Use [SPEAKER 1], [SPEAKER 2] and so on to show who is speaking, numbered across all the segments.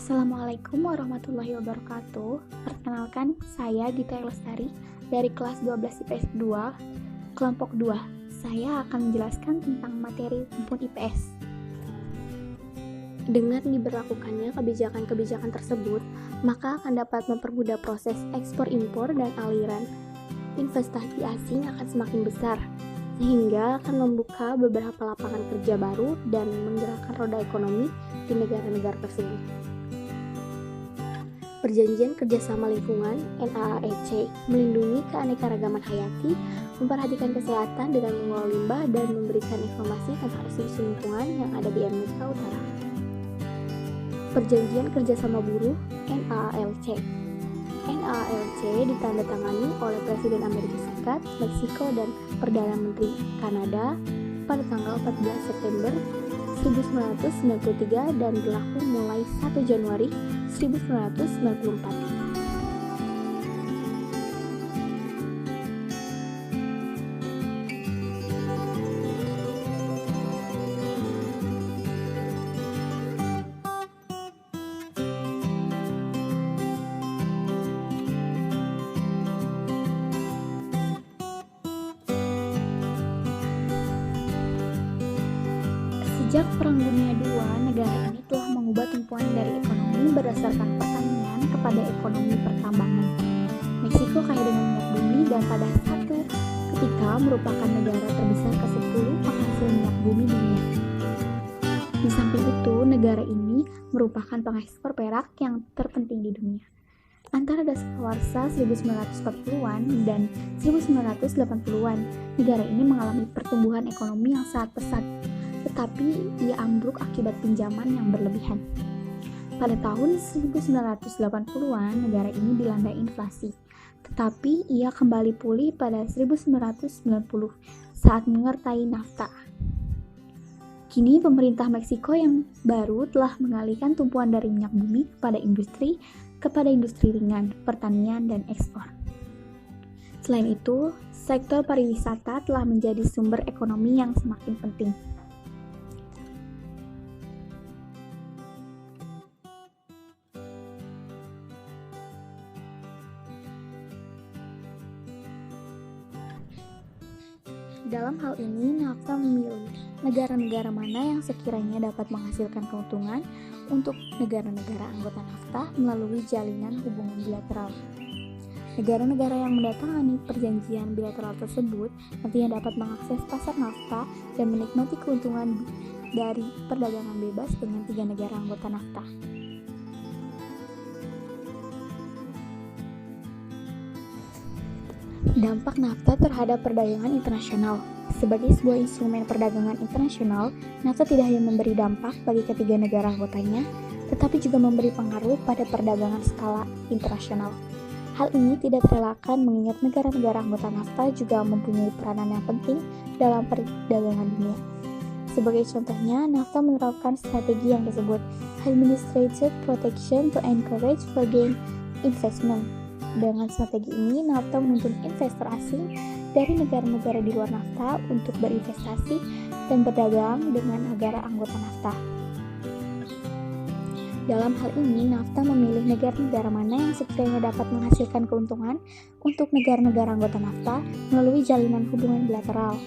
[SPEAKER 1] Assalamualaikum warahmatullahi wabarakatuh. Perkenalkan, saya Gita Lestari dari kelas 12 IPS 2, kelompok 2. Saya akan menjelaskan tentang materi Himpunan IPS. Dengan diberlakukannya kebijakan-kebijakan tersebut, maka akan dapat mempermudah proses ekspor-impor dan aliran investasi asing akan semakin besar, sehingga akan membuka beberapa lapangan kerja baru dan menggerakkan roda ekonomi di negara-negara tersebut. Perjanjian Kerjasama Lingkungan (NAAEC) melindungi keanekaragaman hayati, memperhatikan kesehatan dengan mengelola limbah, dan memberikan informasi tentang isu lingkungan yang ada di Amerika Utara. Perjanjian Kerjasama Buruh (NAALC). NAALC ditandatangani oleh Presiden Amerika Serikat, Meksiko, dan Perdana Menteri Kanada pada tanggal 14 September 1993 dan berlaku mulai 1 Januari 1994. Sejak Perang Dunia II, negara ini telah mengubah tumpuan dari ekonomi berdasarkan pertanian kepada ekonomi pertambangan. Meksiko kaya dengan minyak bumi dan pada satu ketika merupakan negara terbesar ke-10 penghasil minyak bumi dunia. Di samping itu, negara ini merupakan pengekspor perak yang terpenting di dunia. Antara dasawarsa 1940-an dan 1980-an, negara ini mengalami pertumbuhan ekonomi yang sangat pesat, tetapi ia ambruk akibat pinjaman yang berlebihan. Pada tahun 1980-an, negara ini dilanda inflasi, tetapi ia kembali pulih pada 1990 saat menyertai NAFTA. Kini pemerintah Meksiko yang baru telah mengalihkan tumpuan dari minyak bumi kepada industri ringan, pertanian, dan ekspor. Selain itu, sektor pariwisata telah menjadi sumber ekonomi yang semakin penting. Dalam hal ini, NAFTA memilih negara-negara mana yang sekiranya dapat menghasilkan keuntungan untuk negara-negara anggota NAFTA melalui jalinan hubungan bilateral. Negara-negara yang mendatangani perjanjian bilateral tersebut nantinya dapat mengakses pasar NAFTA dan menikmati keuntungan dari perdagangan bebas dengan 3 negara anggota NAFTA. Dampak NAFTA terhadap perdagangan internasional. Sebagai sebuah instrumen perdagangan internasional, NAFTA tidak hanya memberi dampak bagi ketiga negara anggotanya, tetapi juga memberi pengaruh pada perdagangan skala internasional. Hal ini tidak terelakkan mengingat negara-negara anggota NAFTA juga mempunyai peranan yang penting dalam perdagangan dunia. Sebagai contohnya, NAFTA menerapkan strategi yang disebut Administrative Protection to Encourage Foreign Investment. Dengan strategi ini, NAFTA menuntun investor asing dari negara-negara di luar NAFTA untuk berinvestasi dan berdagang dengan negara anggota NAFTA. Dalam hal ini, NAFTA memilih negara-negara mana yang sekiranya dapat menghasilkan keuntungan untuk negara-negara anggota NAFTA melalui jalinan hubungan bilateral.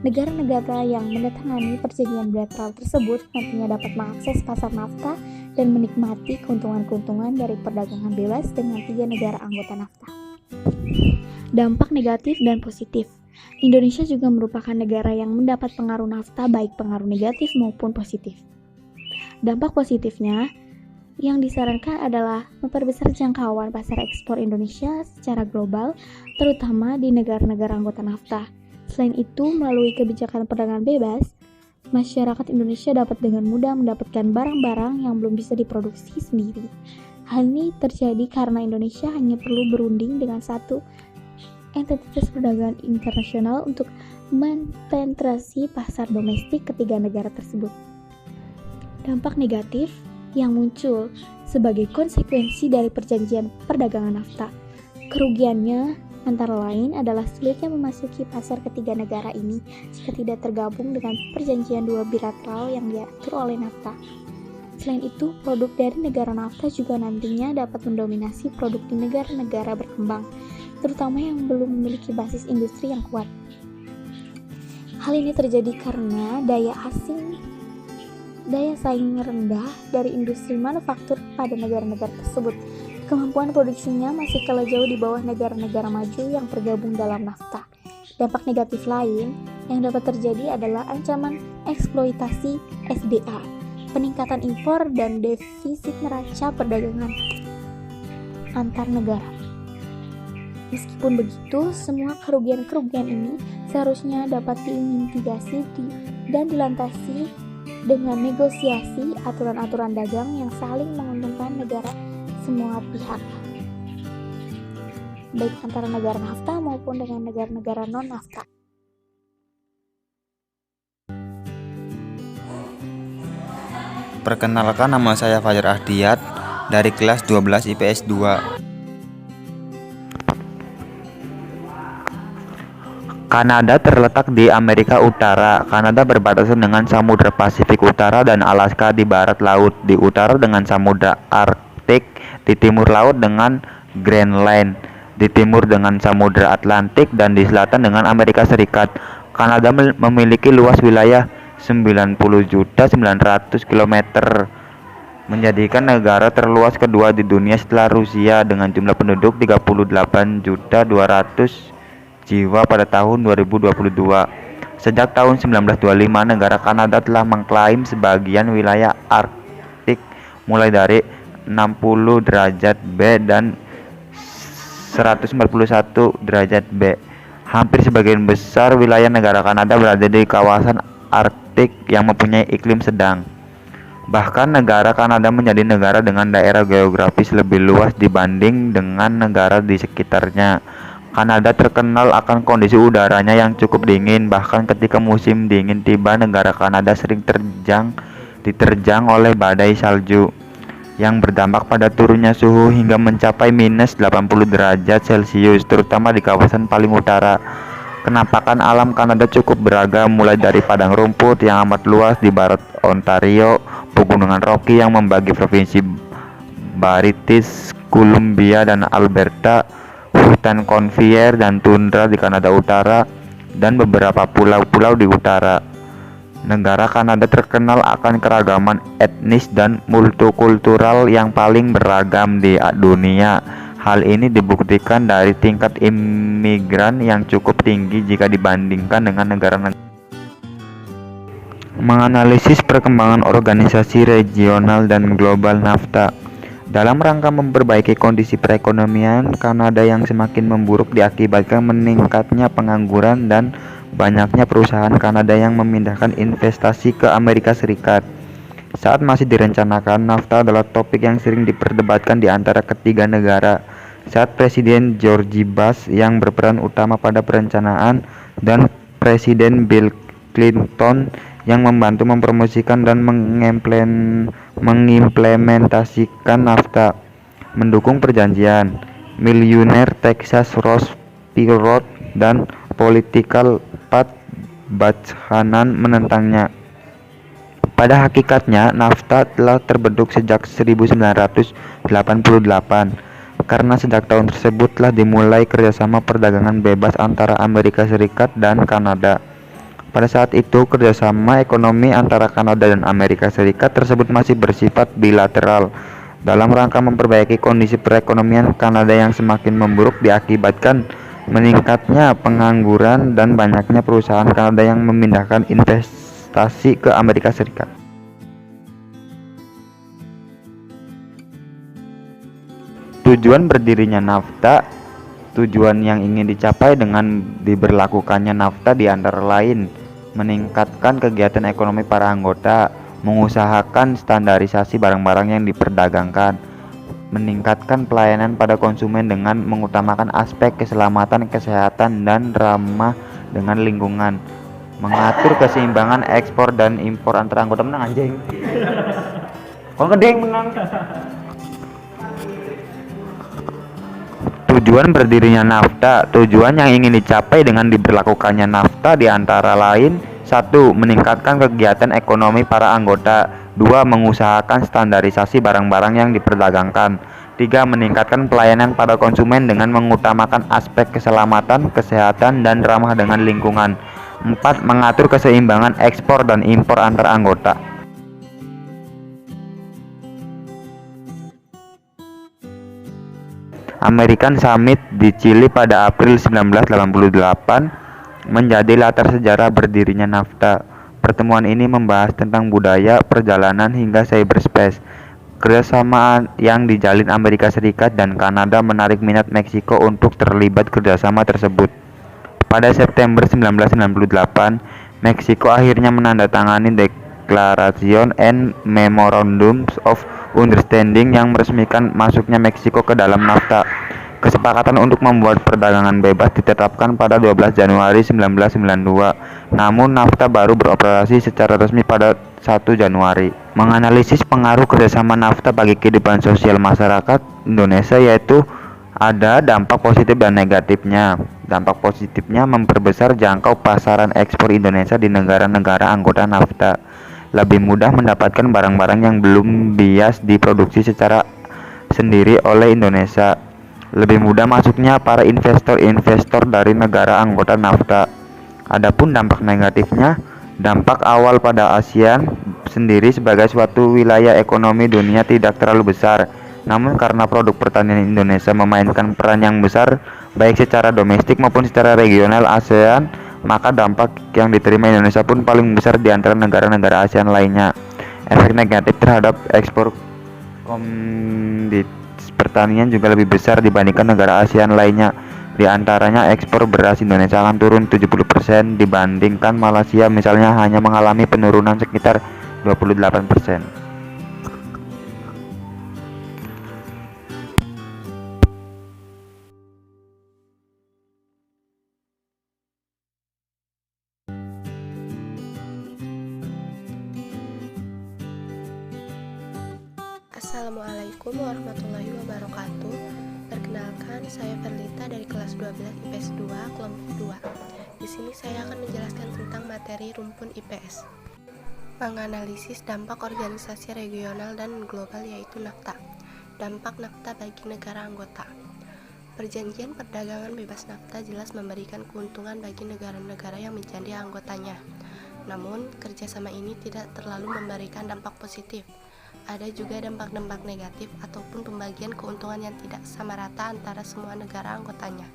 [SPEAKER 1] Negara-negara yang mendatangani perjanjian bilateral tersebut nantinya dapat mengakses pasar NAFTA dan menikmati keuntungan-keuntungan dari perdagangan bebas dengan 3 negara anggota NAFTA. Dampak negatif dan positif. Indonesia juga merupakan negara yang mendapat pengaruh NAFTA baik pengaruh negatif maupun positif. Dampak positifnya yang disarankan adalah memperbesar jangkauan pasar ekspor Indonesia secara global, terutama di negara-negara anggota NAFTA. Selain itu, melalui kebijakan perdagangan bebas, masyarakat Indonesia dapat dengan mudah mendapatkan barang-barang yang belum bisa diproduksi sendiri. Hal ini terjadi karena Indonesia hanya perlu berunding dengan satu entitas perdagangan internasional untuk mempenetrasi pasar domestik ketiga negara tersebut. Dampak negatif yang muncul sebagai konsekuensi dari perjanjian perdagangan NAFTA. Kerugiannya antara lain adalah sulitnya memasuki pasar ketiga negara ini jika tidak tergabung dengan perjanjian 2 bilateral yang diatur oleh NAFTA. Selain itu, produk dari negara NAFTA juga nantinya dapat mendominasi produk di negara-negara berkembang, terutama yang belum memiliki basis industri yang kuat. Hal ini terjadi karena daya saing rendah dari industri manufaktur pada negara-negara tersebut. Kemampuan produksinya masih kalah jauh di bawah negara-negara maju yang tergabung dalam NAFTA. Dampak negatif lain yang dapat terjadi adalah ancaman eksploitasi SDA, peningkatan impor, dan defisit neraca perdagangan antar negara. Meskipun begitu, semua kerugian-kerugian ini seharusnya dapat dimitigasi dan dilantasi dengan negosiasi aturan-aturan dagang yang saling menguntungkan negara semua pihak, baik antara negara NAFTA maupun dengan negara-negara non-NAFTA.
[SPEAKER 2] Perkenalkan, nama saya Fajar Ahdiat dari kelas 12 IPS 2. Kanada terletak di Amerika Utara. Kanada berbatasan dengan Samudra Pasifik Utara dan Alaska di barat laut, di utara dengan Samudra Arktik, di timur laut dengan Greenland, di timur dengan Samudra Atlantik, dan di selatan dengan Amerika Serikat. Kanada memiliki luas wilayah 90.900 km, menjadikan negara terluas kedua di dunia setelah Rusia dengan jumlah penduduk 38.200.000 jiwa pada tahun 2022. Sejak tahun 1925, negara Kanada telah mengklaim sebagian wilayah Arktik mulai dari 60 derajat B dan 141 derajat B. Hampir sebagian besar wilayah negara Kanada berada di kawasan Arktik yang mempunyai iklim sedang. Bahkan negara Kanada menjadi negara dengan daerah geografis lebih luas dibanding dengan negara di sekitarnya. Kanada terkenal akan kondisi udaranya yang cukup dingin. Bahkan ketika musim dingin tiba, negara Kanada sering diterjang oleh badai salju yang berdampak pada turunnya suhu hingga mencapai minus 80 derajat Celcius, terutama di kawasan paling utara. Penampakan alam Kanada cukup beragam, mulai dari padang rumput yang amat luas di barat Ontario, pegunungan Rocky yang membagi provinsi British Columbia dan Alberta, hutan konvier dan tundra di Kanada Utara, dan beberapa pulau-pulau di utara. Negara Kanada terkenal akan keragaman etnis dan multikultural yang paling beragam di dunia. Hal ini dibuktikan dari tingkat imigran yang cukup tinggi jika dibandingkan dengan negara-negara. Menganalisis perkembangan organisasi regional dan global NAFTA. Dalam rangka memperbaiki kondisi perekonomian Kanada yang semakin memburuk diakibatkan meningkatnya pengangguran dan banyaknya perusahaan Kanada yang memindahkan investasi ke Amerika Serikat. Saat masih direncanakan, NAFTA adalah topik yang sering diperdebatkan di antara ketiga negara. Saat Presiden George Bush yang berperan utama pada perencanaan dan Presiden Bill Clinton yang membantu mempromosikan dan mengimplementasikan NAFTA, mendukung perjanjian. Miliuner Texas Rose Perot dan Political Pat Buchanan menentangnya. Pada hakikatnya, NAFTA telah terbentuk sejak 1988 karena sejak tahun tersebut telah dimulai kerjasama perdagangan bebas antara Amerika Serikat dan Kanada. Pada saat itu, kerjasama ekonomi antara Kanada dan Amerika Serikat tersebut masih bersifat bilateral. Dalam rangka memperbaiki kondisi perekonomian Kanada yang semakin memburuk diakibatkan meningkatnya pengangguran dan banyaknya perusahaan Kanada yang memindahkan investasi ke Amerika Serikat. Tujuan berdirinya NAFTA. Tujuan yang ingin dicapai dengan diberlakukannya NAFTA di antara lain meningkatkan kegiatan ekonomi para anggota, mengusahakan standarisasi barang-barang yang diperdagangkan, meningkatkan pelayanan pada konsumen dengan mengutamakan aspek keselamatan, kesehatan, dan ramah dengan lingkungan, mengatur keseimbangan ekspor dan impor antara anggota. Menang anjing. Kok gedeng menang. Tujuan berdirinya NAFTA. Tujuan yang ingin dicapai dengan diberlakukannya NAFTA di antara lain: 1. Meningkatkan kegiatan ekonomi para anggota. 2. Mengusahakan standarisasi barang-barang yang diperdagangkan. 3. Meningkatkan pelayanan pada konsumen dengan mengutamakan aspek keselamatan, kesehatan, dan ramah dengan lingkungan. 4. Mengatur keseimbangan ekspor dan impor antar anggota. American Summit di Chili pada April 1988 menjadi latar sejarah berdirinya NAFTA. Pertemuan ini membahas tentang budaya, perjalanan, hingga cyberspace. Kerjasama yang dijalin Amerika Serikat dan Kanada menarik minat Meksiko untuk terlibat kerjasama tersebut. Pada September 1998, Meksiko akhirnya menandatangani Declaration and Memorandums of Understanding yang meresmikan masuknya Meksiko ke dalam NAFTA. Kesepakatan untuk membuat perdagangan bebas ditetapkan pada 12 Januari 1992, namun NAFTA baru beroperasi secara resmi pada 1 Januari. Menganalisis pengaruh kerjasama NAFTA bagi kehidupan sosial masyarakat Indonesia, yaitu ada dampak positif dan negatifnya. Dampak positifnya memperbesar jangkau pasaran ekspor Indonesia di negara-negara anggota NAFTA. Lebih mudah mendapatkan barang-barang yang belum bias diproduksi secara sendiri oleh Indonesia. Lebih mudah masuknya para investor-investor dari negara anggota NAFTA. Adapun dampak negatifnya, dampak awal pada ASEAN sendiri sebagai suatu wilayah ekonomi dunia tidak terlalu besar. Namun karena produk pertanian Indonesia memainkan peran yang besar baik secara domestik maupun secara regional ASEAN, maka dampak yang diterima Indonesia pun paling besar di antara negara-negara ASEAN lainnya. Efek negatif terhadap ekspor komoditas pertanian juga lebih besar dibandingkan negara ASEAN lainnya. Di antaranya ekspor beras Indonesia akan turun 70% dibandingkan Malaysia misalnya hanya mengalami penurunan sekitar 28%.
[SPEAKER 3] Assalamualaikum warahmatullahi wabarakatuh. Perkenalkan, saya Verlita dari kelas 12 IPS 2, kelompok 2. Di sini saya akan menjelaskan tentang materi rumpun IPS. Menganalisis dampak organisasi regional dan global yaitu NAFTA. Dampak NAFTA bagi negara anggota. Perjanjian perdagangan bebas NAFTA jelas memberikan keuntungan bagi negara-negara yang menjadi anggotanya. Namun, kerjasama ini tidak terlalu memberikan dampak positif. Ada juga dampak-dampak negatif ataupun pembagian keuntungan yang tidak sama rata antara semua negara anggotanya.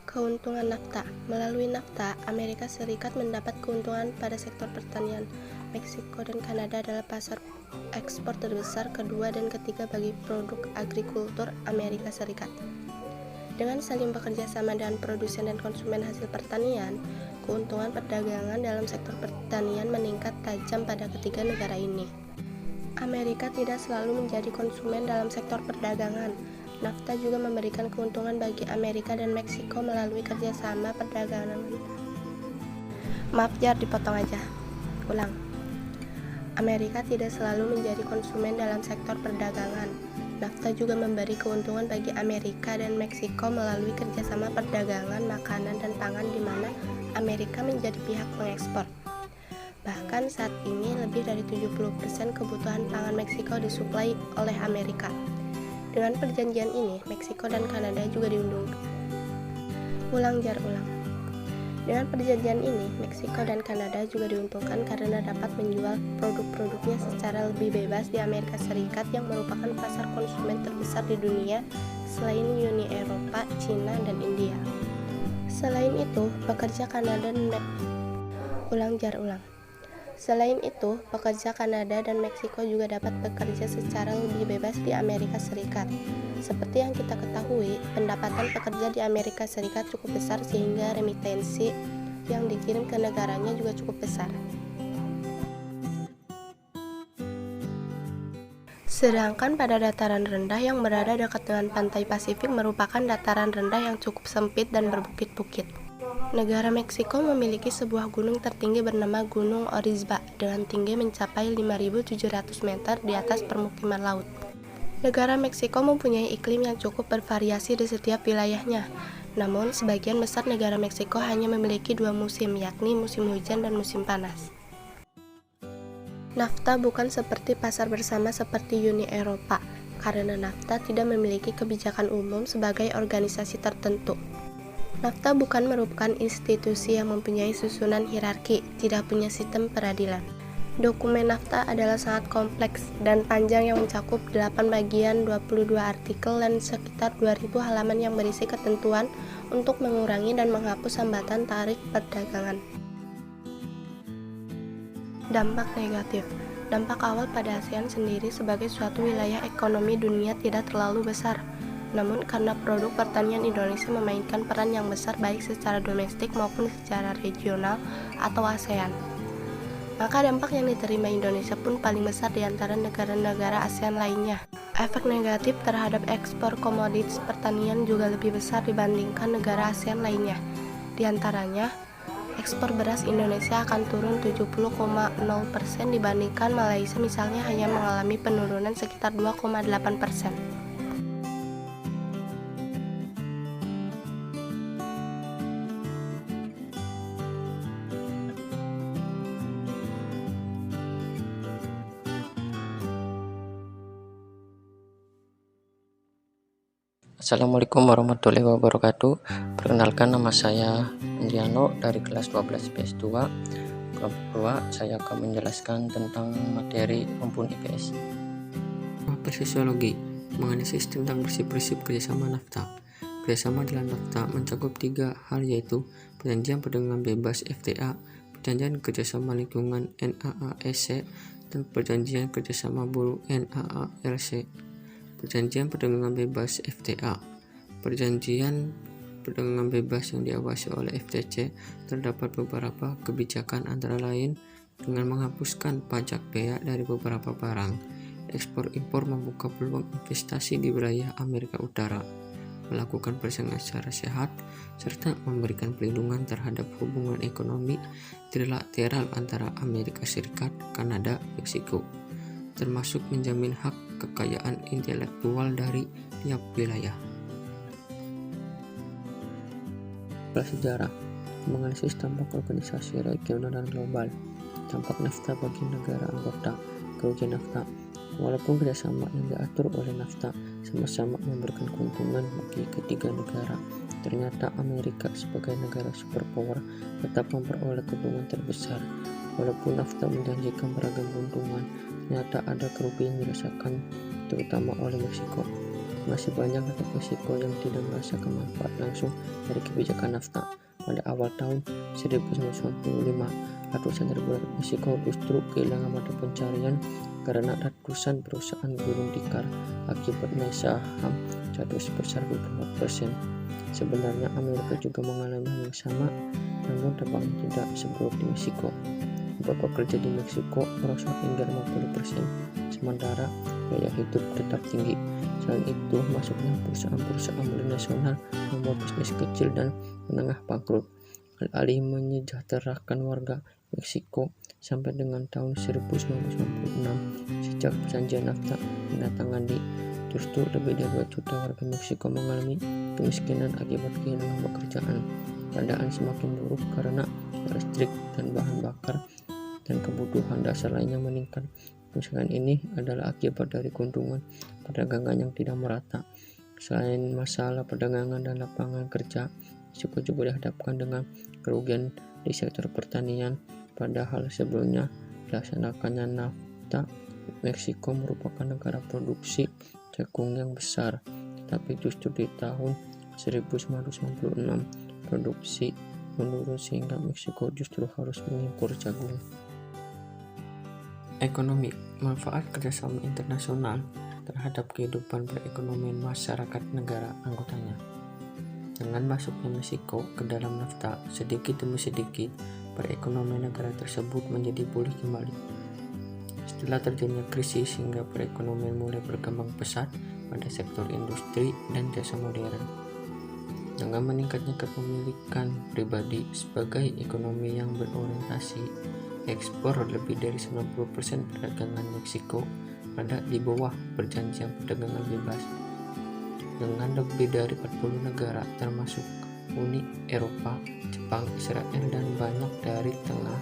[SPEAKER 3] Keuntungan NAFTA. Melalui NAFTA, Amerika Serikat mendapat keuntungan pada sektor pertanian. Meksiko dan Kanada adalah pasar ekspor terbesar kedua dan ketiga bagi produk agrikultur Amerika Serikat. Dengan saling bekerja sama dengan produsen dan konsumen hasil pertanian, keuntungan perdagangan dalam sektor pertanian meningkat tajam pada ketiga negara ini. Amerika tidak selalu menjadi konsumen dalam sektor perdagangan. NAFTA juga memberikan keuntungan bagi Amerika dan Meksiko melalui kerjasama perdagangan. Maaf, jar dipotong aja. Ulang. Amerika tidak selalu menjadi konsumen dalam sektor perdagangan. NAFTA juga memberi keuntungan bagi Amerika dan Meksiko melalui kerjasama perdagangan makanan dan pangan di mana Amerika menjadi pihak pengekspor. Bahkan saat ini lebih dari 70% kebutuhan pangan Meksiko disuplai oleh Amerika. Dengan perjanjian ini, Meksiko dan Kanada juga diuntungkan. Ulang. Dengan perjanjian ini, Meksiko dan Kanada juga diuntungkan karena dapat menjual produk-produknya secara lebih bebas di Amerika Serikat yang merupakan pasar konsumen terbesar di dunia selain Uni Eropa, Cina, dan India. Selain itu, pekerja Kanada dan Selain itu, pekerja Kanada dan Meksiko juga dapat bekerja secara lebih bebas di Amerika Serikat. Seperti yang kita ketahui, pendapatan pekerja di Amerika Serikat cukup besar sehingga remitensi yang dikirim ke negaranya juga cukup besar. Sedangkan pada dataran rendah yang berada dekat dengan pantai Pasifik merupakan dataran rendah yang cukup sempit dan berbukit-bukit. Negara Meksiko memiliki sebuah gunung tertinggi bernama Gunung Orizaba dengan tinggi mencapai 5.700 meter di atas permukiman laut. Negara Meksiko mempunyai iklim yang cukup bervariasi di setiap wilayahnya. Namun, sebagian besar negara Meksiko hanya memiliki 2 musim, yakni musim hujan dan musim panas. NAFTA bukan seperti pasar bersama seperti Uni Eropa, karena NAFTA tidak memiliki kebijakan umum sebagai organisasi tertentu. NAFTA bukan merupakan institusi yang mempunyai susunan hierarki, tidak punya sistem peradilan. Dokumen NAFTA adalah sangat kompleks dan panjang yang mencakup 8 bagian, 22 artikel, dan sekitar 2000 halaman yang berisi ketentuan untuk mengurangi dan menghapus hambatan tarif perdagangan. Dampak negatif. Dampak awal pada ASEAN sendiri sebagai suatu wilayah ekonomi dunia tidak terlalu besar. Namun karena produk pertanian Indonesia memainkan peran yang besar baik secara domestik maupun secara regional atau ASEAN, maka dampak yang diterima Indonesia pun paling besar di antara negara-negara ASEAN lainnya. Efek negatif terhadap ekspor komoditas pertanian juga lebih besar dibandingkan negara ASEAN lainnya. Di antaranya, ekspor beras Indonesia akan turun 70,0% dibandingkan Malaysia misalnya hanya mengalami penurunan sekitar 2,8%.
[SPEAKER 4] Assalamualaikum warahmatullahi wabarakatuh. Perkenalkan, nama saya Andriano dari kelas 12 IPS 2 kelompok 2. Saya akan menjelaskan tentang materi rumpun IPS. Sosiologi menganalisis tentang prinsip-prinsip kerjasama NAFTA. Kerjasama dalam NAFTA mencakup 3 hal, yaitu perjanjian perdagangan bebas FTA, perjanjian kerjasama lingkungan NAASC, dan perjanjian kerjasama buruh NAALC. Perjanjian perdagangan bebas FTA. Perjanjian perdagangan bebas yang diawasi oleh FTC terdapat beberapa kebijakan, antara lain dengan menghapuskan pajak bea dari beberapa barang, ekspor-impor, membuka peluang investasi di wilayah Amerika Utara, melakukan persaingan secara sehat, serta memberikan perlindungan terhadap hubungan ekonomi trilateral antara Amerika Serikat, Kanada, Meksiko, termasuk menjamin hak kekayaan intelektual dari tiap wilayah. Sejarah menganalisis dampak organisasi regional dan global. Dampak NAFTA bagi negara anggota. Kerugian NAFTA. Walaupun kerjasama yang diatur oleh NAFTA sama-sama memberikan keuntungan bagi ketiga negara, ternyata Amerika sebagai negara superpower tetap memperoleh keuntungan terbesar. Walaupun NAFTA menjanjikan beragam keuntungan, ternyata ada kerugian yang dirasakan terutama oleh Meksiko. Masih banyak rakyat Meksiko yang tidak merasakan manfaat langsung dari kebijakan NAFTA. Pada awal tahun 1995, ratusan ribu rakyat Meksiko justru kehilangan mata pencarian karena ratusan perusahaan gulung tikar akibat naik saham jatuh sebesar 24%. Sebenarnya Amerika juga mengalami hal yang sama, namun tampaknya tidak seburuk di Meksiko. Beberapa pekerja di Meksiko merosot hingga 50%, sementara biaya hidup tetap tinggi. Selain itu, masuknya perusahaan-perusahaan multinasional membuat bisnis kecil dan menengah bangkrut, alih-alih menyejahterakan warga Meksiko. Sampai dengan tahun 1996, sejak perjanjian NAFTA ditandatangani, justru lebih dari 2 juta warga Meksiko mengalami kemiskinan akibat kehilangan pekerjaan. Keadaan semakin buruk karena listrik dan bahan bakar dan kebutuhan dasar lainnya meningkat. Kemiskinan ini adalah akibat dari keuntungan perdagangan yang tidak merata. Selain masalah perdagangan dan lapangan kerja, Meksiko juga dihadapkan dengan kerugian di sektor pertanian. Padahal sebelumnya dilaksanakannya NAFTA, Meksiko merupakan negara produksi jagung yang besar, tetapi justru di tahun 1996 produksi menurun sehingga Meksiko justru harus mengimpor jagung. Ekonomi, manfaat kerjasama internasional terhadap kehidupan perekonomian masyarakat negara anggotanya. Dengan masuknya Meksiko ke dalam NAFTA, sedikit demi sedikit perekonomian negara tersebut menjadi pulih kembali. Setelah terjadinya krisis hingga perekonomian mulai berkembang pesat pada sektor industri dan jasa modern. Dengan meningkatnya kepemilikan pribadi sebagai ekonomi yang berorientasi ekspor, lebih dari 90% perdagangan Meksiko berada di bawah perjanjian perdagangan bebas dengan lebih dari 40 negara termasuk Uni Eropa, Jepang, Israel, dan banyak dari Tengah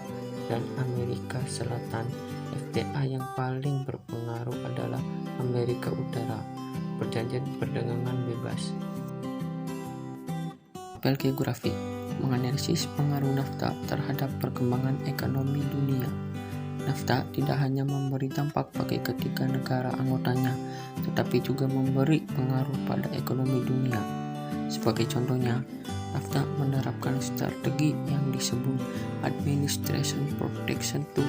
[SPEAKER 4] dan Amerika Selatan FTA yang paling berpengaruh adalah Amerika Utara, perjanjian perdagangan bebas. Tabel geografi menganalisis pengaruh NAFTA terhadap perkembangan ekonomi dunia. NAFTA tidak hanya memberi dampak bagi ketiga negara anggotanya, tetapi juga memberi pengaruh pada ekonomi dunia. Sebagai contohnya, NAFTA menerapkan strategi yang disebut Administration Protection to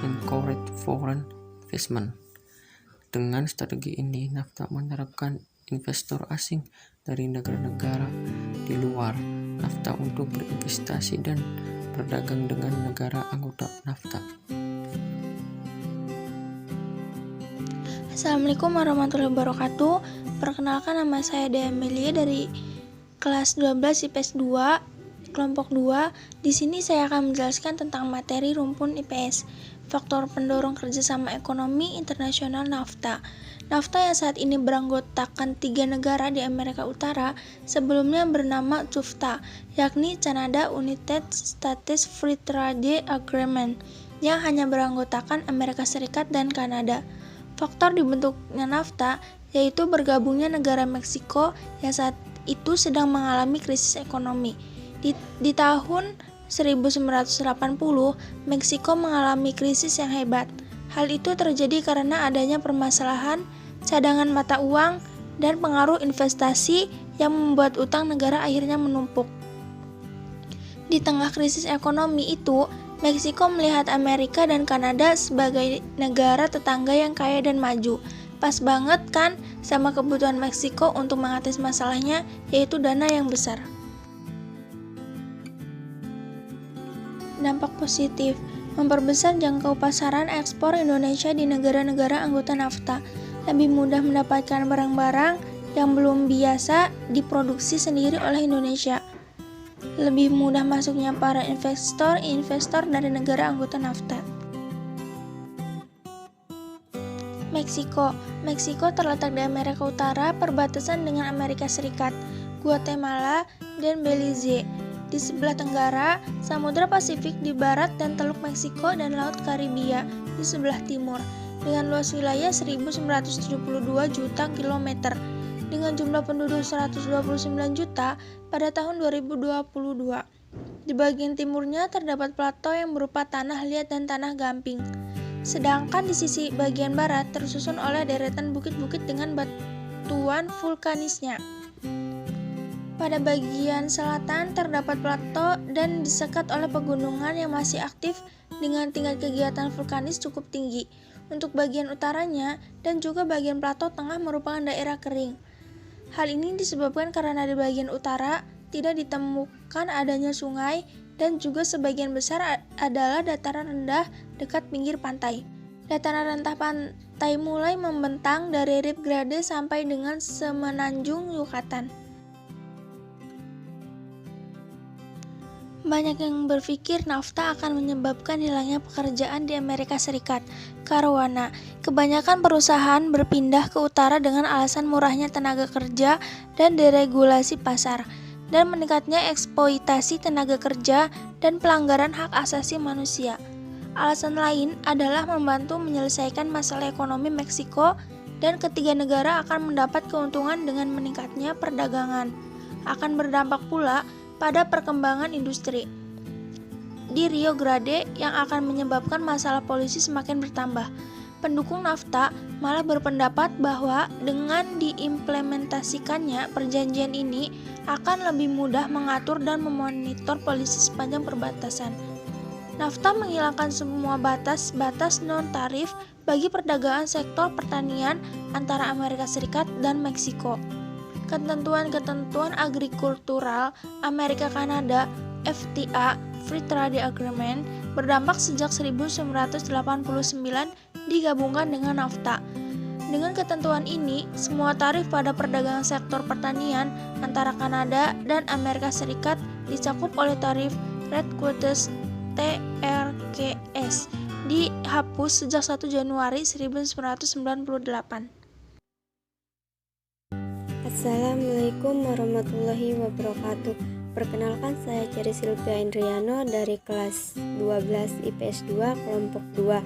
[SPEAKER 4] Encourage Foreign Investment. Dengan strategi ini, NAFTA menerapkan investor asing dari negara-negara di luar NAFTA untuk berinvestasi dan berdagang dengan negara anggota NAFTA.
[SPEAKER 5] Assalamualaikum warahmatullahi wabarakatuh. Perkenalkan, nama saya Dea Amelia dari kelas 12 IPS 2, kelompok 2. Di sini saya akan menjelaskan tentang materi rumpun IPS, faktor pendorong kerjasama ekonomi internasional NAFTA. NAFTA yang saat ini beranggotakan 3 negara di Amerika Utara sebelumnya bernama CUFTA, yakni Canada United States Free Trade Agreement, yang hanya beranggotakan Amerika Serikat dan Kanada. Faktor dibentuknya NAFTA yaitu bergabungnya negara Meksiko yang saat itu sedang mengalami krisis ekonomi. Di tahun 1980, Meksiko mengalami krisis yang hebat. Hal itu terjadi karena adanya permasalahan cadangan mata uang dan pengaruh investasi yang membuat utang negara akhirnya menumpuk. Di tengah krisis ekonomi itu, Meksiko melihat Amerika dan Kanada sebagai negara tetangga yang kaya dan maju. Pas banget kan sama kebutuhan Meksiko untuk mengatasi masalahnya, yaitu dana yang besar. Dampak positif: memperbesar jangkau pasaran ekspor Indonesia di negara-negara anggota NAFTA. Lebih mudah mendapatkan barang-barang yang belum biasa diproduksi sendiri oleh Indonesia. Lebih mudah masuknya para investor dari negara anggota NAFTA. Meksiko terletak di Amerika Utara, perbatasan dengan Amerika Serikat, Guatemala, dan Belize. Di sebelah tenggara, Samudra Pasifik di barat dan Teluk Meksiko dan Laut Karibia di sebelah timur, dengan luas wilayah 1972 juta kilometer, dengan jumlah penduduk 129 juta pada tahun 2022. Di bagian timurnya terdapat plato yang berupa tanah liat dan tanah gamping. Sedangkan di sisi bagian barat tersusun oleh deretan bukit-bukit dengan batuan vulkanisnya. Pada bagian selatan terdapat plato dan disekat oleh pegunungan yang masih aktif dengan tingkat kegiatan vulkanis cukup tinggi. Untuk bagian utaranya dan juga bagian plato tengah merupakan daerah kering. Hal ini disebabkan karena di bagian utara tidak ditemukan adanya sungai dan juga sebagian besar adalah dataran rendah dekat pinggir pantai. Dataran rendah pantai mulai membentang dari Rio Grande sampai dengan semenanjung Yucatan. Banyak yang berpikir NAFTA akan menyebabkan hilangnya pekerjaan di Amerika Serikat. Karena kebanyakan perusahaan berpindah ke utara dengan alasan murahnya tenaga kerja dan deregulasi pasar, dan meningkatnya eksploitasi tenaga kerja dan pelanggaran hak asasi manusia. Alasan lain adalah membantu menyelesaikan masalah ekonomi Meksiko, dan ketiga negara akan mendapat keuntungan dengan meningkatnya perdagangan. Akan berdampak pula pada perkembangan industri di Rio Grande yang akan menyebabkan masalah polusi semakin bertambah. Pendukung NAFTA malah berpendapat bahwa dengan diimplementasikannya perjanjian ini akan lebih mudah mengatur dan memonitor polisi sepanjang perbatasan. NAFTA menghilangkan semua batas-batas non-tarif bagi perdagangan sektor pertanian antara Amerika Serikat dan Meksiko. Ketentuan-ketentuan agrikultural Amerika-Kanada FTA Free Trade Agreement berdampak sejak 1989 digabungkan dengan NAFTA. Dengan ketentuan ini, semua tarif pada perdagangan sektor pertanian antara Kanada dan Amerika Serikat dicakup oleh tarif Red Quotas TRQS dihapus sejak 1 Januari 1998.
[SPEAKER 6] Assalamualaikum warahmatullahi wabarakatuh. Perkenalkan, saya Ceri Silvia Indriano dari kelas 12 IPS 2 kelompok 2.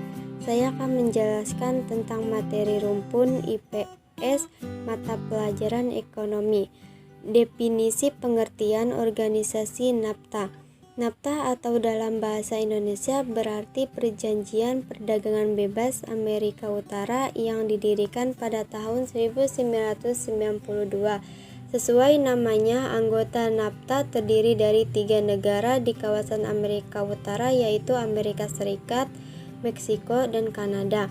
[SPEAKER 6] saya akan menjelaskan tentang materi rumpun IPS mata pelajaran ekonomi. Definisi pengertian organisasi NAFTA. NAFTA atau dalam bahasa Indonesia berarti Perjanjian Perdagangan Bebas Amerika Utara yang didirikan pada tahun 1992. Sesuai namanya, anggota NAFTA terdiri dari 3 negara di kawasan Amerika Utara, yaitu Amerika Serikat, Meksiko, dan Kanada.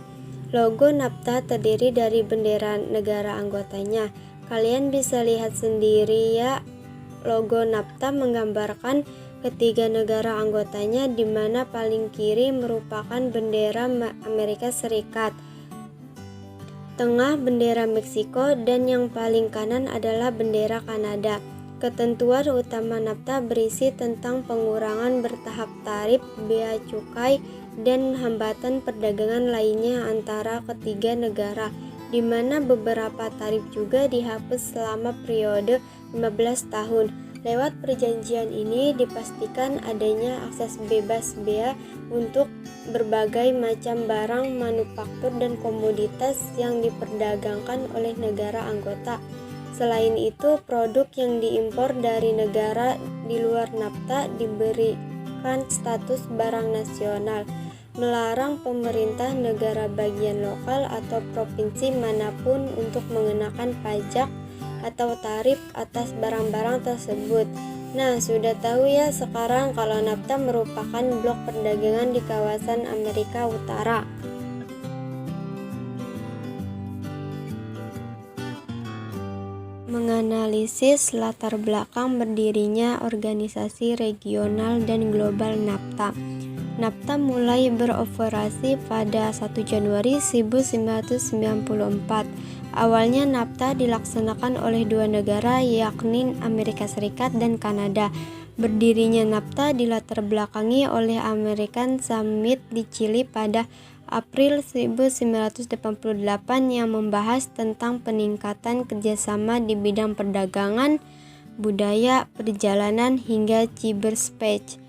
[SPEAKER 6] Logo NAFTA terdiri dari bendera negara anggotanya. Kalian bisa lihat sendiri ya, logo NAFTA menggambarkan ketiga negara anggotanya, di mana paling kiri merupakan bendera Amerika Serikat, tengah bendera Meksiko, dan yang paling kanan adalah bendera Kanada. Ketentuan utama NAFTA berisi tentang pengurangan bertahap tarif, bea cukai, dan hambatan perdagangan lainnya antara ketiga negara, di mana beberapa tarif juga dihapus selama periode 15 tahun. Lewat perjanjian ini dipastikan adanya akses bebas bea untuk berbagai macam barang manufaktur dan komoditas yang diperdagangkan oleh negara anggota. Selain itu, produk yang diimpor dari negara di luar NAFTA diberikan status barang nasional, melarang pemerintah negara bagian lokal atau provinsi manapun untuk mengenakan pajak atau tarif atas barang-barang tersebut. Nah, sudah tahu ya sekarang kalau NAFTA merupakan blok perdagangan di kawasan Amerika Utara. Menganalisis latar belakang berdirinya organisasi regional dan global NAFTA. NAFTA mulai beroperasi pada 1 Januari 1994. Awalnya NAFTA dilaksanakan oleh 2 negara, yakni Amerika Serikat dan Kanada. Berdirinya NAFTA dilatar belakangi oleh American Summit di Chili pada April 1988 yang membahas tentang peningkatan kerjasama di bidang perdagangan, budaya, perjalanan, hingga cyberspace.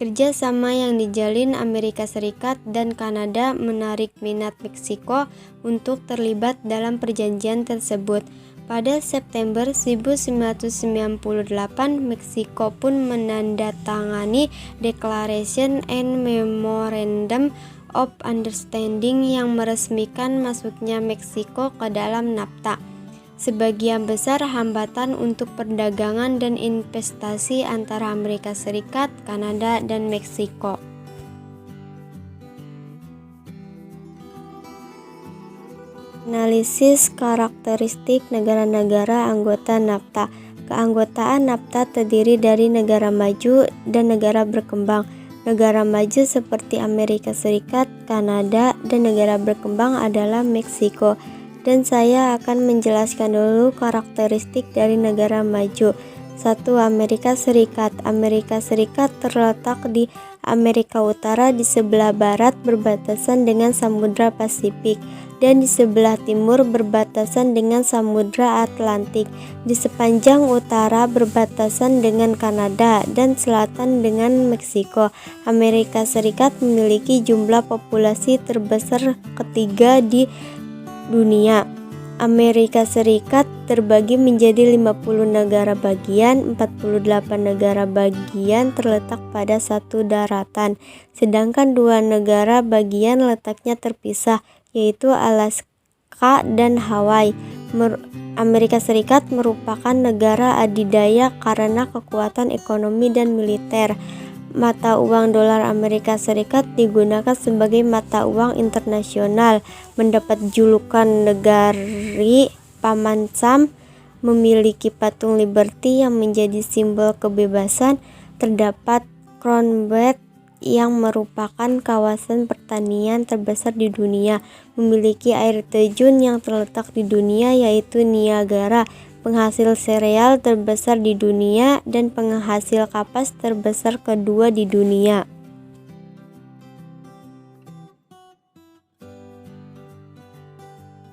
[SPEAKER 6] Kerjasama yang dijalin Amerika Serikat dan Kanada menarik minat Meksiko untuk terlibat dalam perjanjian tersebut. Pada September 1998, Meksiko pun menandatangani Declaration and Memorandum of Understanding yang meresmikan masuknya Meksiko ke dalam NAFTA. Sebagian besar hambatan untuk perdagangan dan investasi antara Amerika Serikat, Kanada, dan Meksiko. Analisis karakteristik negara-negara anggota NAFTA. Keanggotaan NAFTA terdiri dari negara maju dan negara berkembang. Negara maju seperti Amerika Serikat, Kanada, dan negara berkembang adalah Meksiko. Dan saya akan menjelaskan dulu karakteristik dari negara maju. 1. Amerika Serikat. Amerika Serikat terletak di Amerika Utara di sebelah barat berbatasan dengan Samudra Pasifik dan di sebelah timur berbatasan dengan Samudra Atlantik. Di sepanjang utara berbatasan dengan Kanada dan selatan dengan Meksiko. Amerika Serikat memiliki jumlah populasi terbesar ketiga di dunia. Amerika Serikat terbagi menjadi 50 negara bagian, 48 negara bagian terletak pada satu daratan, sedangkan 2 negara bagian letaknya terpisah, yaitu Alaska dan Hawaii. Amerika Serikat merupakan negara adidaya karena kekuatan ekonomi dan militer. Mata uang dolar Amerika Serikat digunakan sebagai mata uang internasional, mendapat julukan negari Paman Sam, memiliki patung Liberty yang menjadi simbol kebebasan, terdapat Crown Belt yang merupakan kawasan pertanian terbesar di dunia, memiliki air terjun yang terletak di dunia yaitu Niagara, penghasil sereal terbesar di dunia, dan penghasil kapas terbesar kedua di dunia.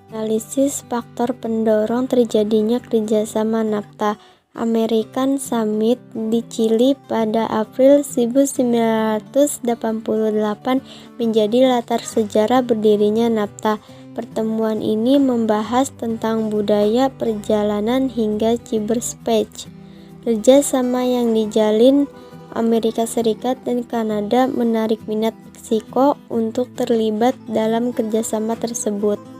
[SPEAKER 6] Analisis faktor pendorong terjadinya kerjasama NAFTA. American Summit di Chili pada April 1988 menjadi latar sejarah berdirinya NAFTA. Pertemuan ini membahas tentang budaya perjalanan hingga cyberspace. Kerjasama yang dijalin Amerika Serikat dan Kanada menarik minat Meksiko untuk terlibat dalam kerjasama tersebut.